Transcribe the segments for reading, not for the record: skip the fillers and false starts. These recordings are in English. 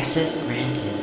Access granted.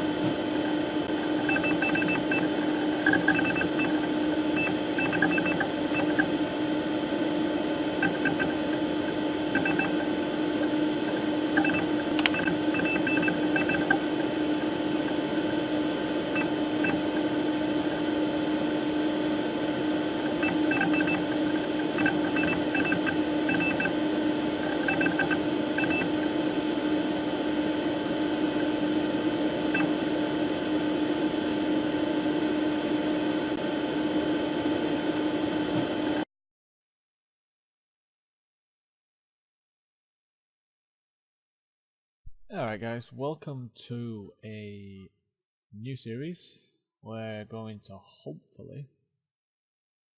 Alright guys, welcome to a new series. We're going to hopefully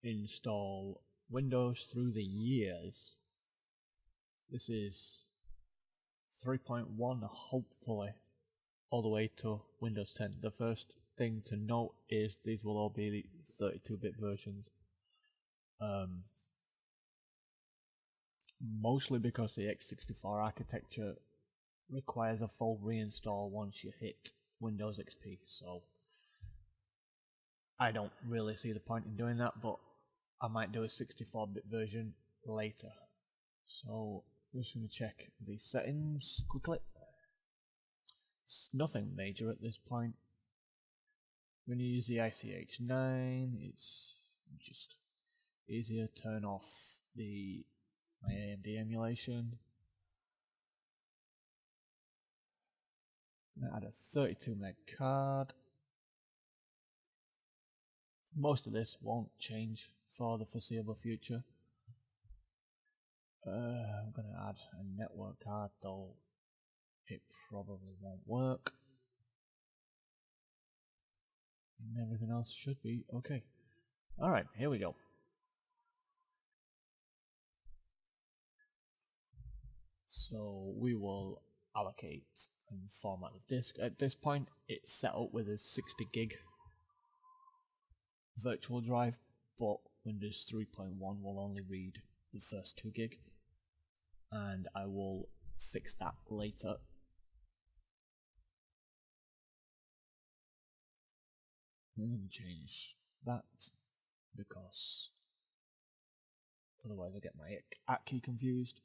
install Windows through the years. This is 3.1 hopefully all the way to Windows 10. The first thing to note is these will all be the 32-bit versions. Mostly because the x64 architecture requires a full reinstall once you hit Windows XP, so I don't really see the point in doing that, but I might do a 64-bit version later. So I'm just going to check the settings quickly. It's nothing major at this point. I'm going to use the ICH9. It's just easier. Turn off my AMD emulation. I'm going to add a 32 meg card. Most of this won't change for the foreseeable future. I'm going to add a network card, though it probably won't work. And everything else should be okay. Alright, here we go. So we will allocate and format the disk. At this point, it's set up with a 60 gig virtual drive, but Windows 3.1 will only read the first 2 gig, and I will fix that later. I'm going to change that because otherwise I get my at key confused.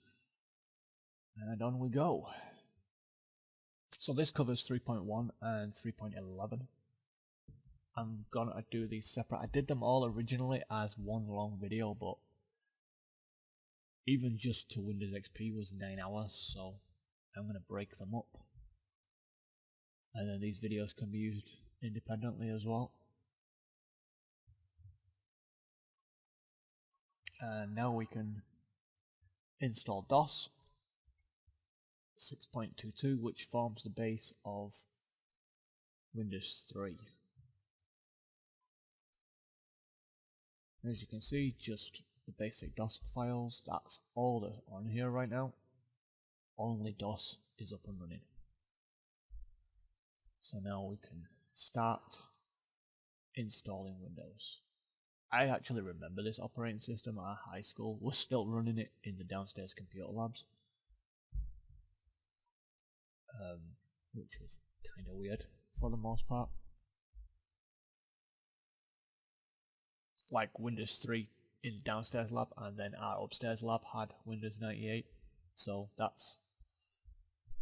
And on we go. So this covers 3.1 and 3.11. I'm gonna do these separate. I did them all originally as one long video, but even just to Windows XP was 9 hours, so I'm gonna break them up. And then these videos can be used independently as well. And now we can install DOS 6.22, which forms the base of Windows 3. As you can see, just the basic DOS files, that's all that's on here right now. Only DOS is up and running. So now we can start installing Windows. I actually remember this operating system at high school. We're still running it in the downstairs computer labs. Which was kind of weird for the most part. Like Windows 3 in the downstairs lab, and then our upstairs lab had Windows 98. So that's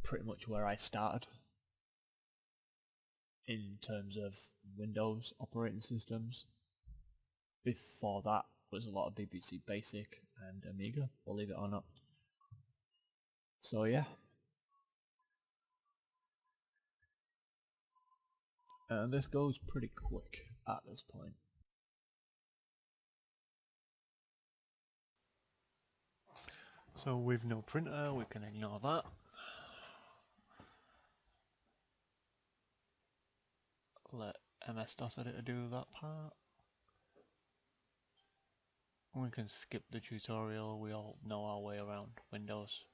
pretty much where I started in terms of Windows operating systems. Before that was a lot of BBC Basic and Amiga, believe it or not. So yeah. And this goes pretty quick at this point. So with no printer, we can ignore that. Let MS-DOS editor do that part. We can skip the tutorial, we all know our way around Windows,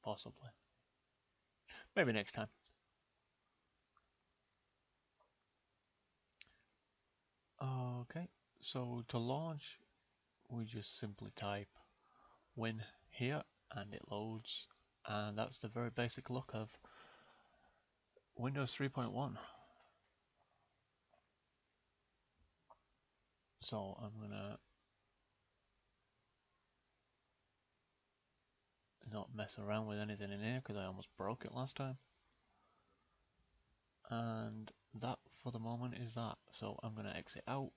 possibly. Maybe next time. Okay, so to launch, we just simply type win here and it loads, and that's the very basic look of Windows 3.1. So I'm gonna not mess around with anything in here because I almost broke it last time. And that for the moment is that. So I'm gonna exit out.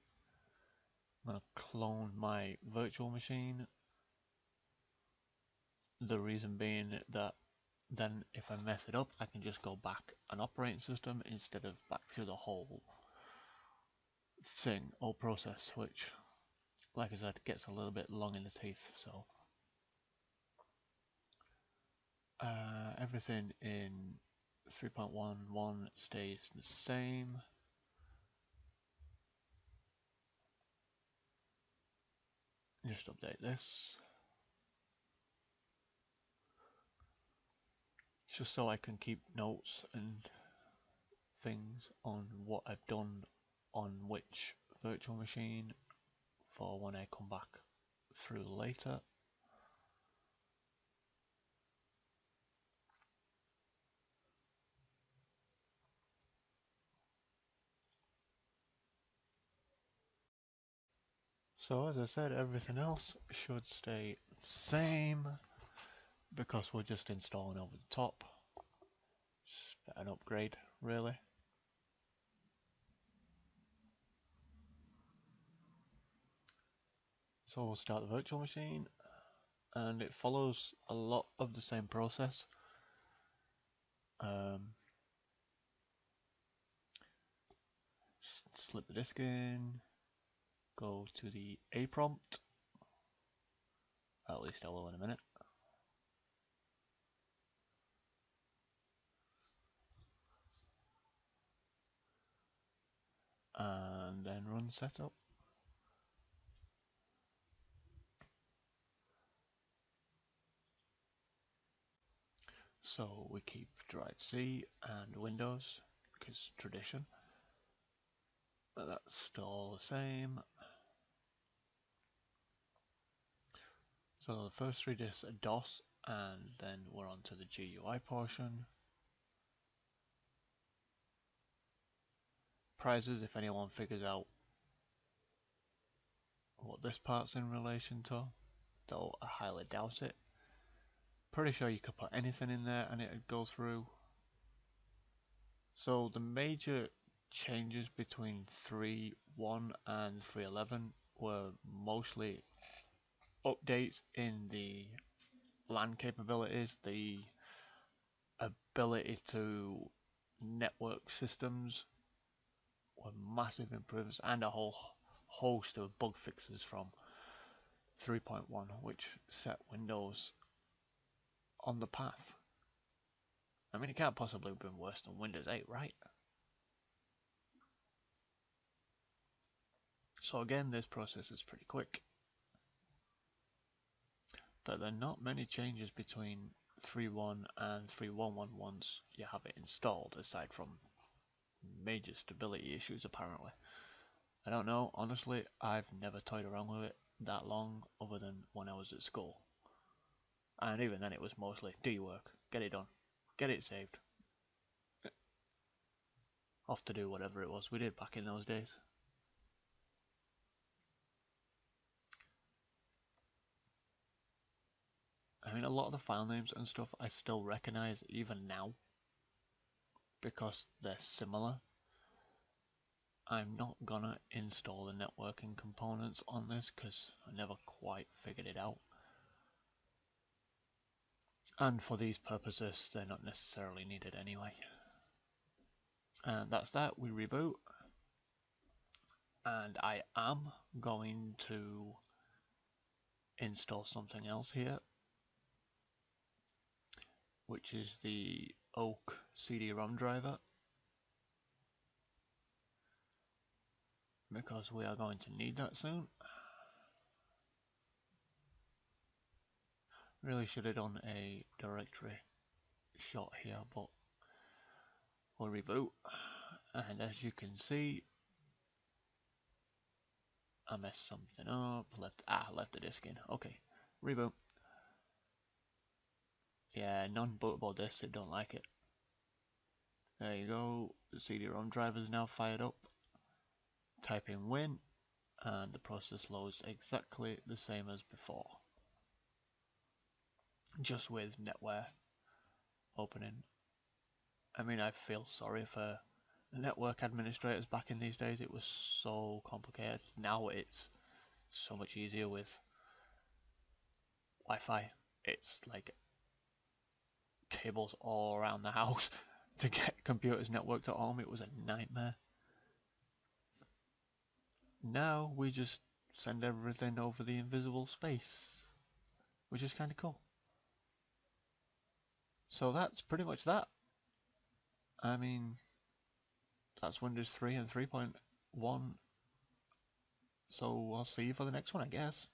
I'm gonna clone my virtual machine. The reason being that then if I mess it up, I can just go back an operating system instead of back through the whole thing or process, which, like I said, gets a little bit long in the teeth. So everything in 3.11 stays the same. Just update this. Just so I can keep notes and things on what I've done on which virtual machine for when I come back through later. So as I said, everything else should stay the same because we're just installing over the top. Just an upgrade, really. So we'll start the virtual machine, and it follows a lot of the same process. Slip the disk in, go to the A prompt, at least I will in a minute. And then run setup. So we keep drive C and Windows because tradition. That's still all the same. So the first three disks are DOS, and then we're on to the GUI portion. Prizes, if anyone figures out what this part's in relation to, though I highly doubt it. Pretty sure you could put anything in there and it'd go through. So the major changes between 3.1 and 3.11 were mostly updates in the LAN capabilities, the ability to network systems were massive improvements, and a whole host of bug fixes from 3.1 which set Windows on the path. I mean, it can't possibly have been worse than Windows 8, right? So again, this process is pretty quick. But there are not many changes between 3.1 and 3.11 once you have it installed, aside from major stability issues apparently. I don't know, honestly, I've never toyed around with it that long other than when I was at school. And even then it was mostly, do your work, get it done, get it saved. Off to do whatever it was we did back in those days. I mean, a lot of the file names and stuff I still recognize even now because they're similar. I'm not gonna install the networking components on this because I never quite figured it out. And for these purposes, they're not necessarily needed anyway. And that's that, we reboot. And I am going to install something else here, which is the Oak CD-ROM driver, because we are going to need that soon. Really should have done a directory shot here, but we'll reboot. And as you can see, I messed something up, left the disk in. Okay, reboot. Yeah, non-bootable disks, it don't like it. There you go, the CD-ROM driver is now fired up. Type in win, and the process loads exactly the same as before. Just with NetWare opening. I mean, I feel sorry for network administrators back in these days. It was so complicated. Now it's so much easier with Wi-Fi. It's like cables all around the house to get computers networked at home. It was a nightmare. Now we just send everything over the invisible space, which is kind of cool. So that's pretty much that. I mean, that's Windows 3 and 3.1. So I'll see you for the next one, I guess.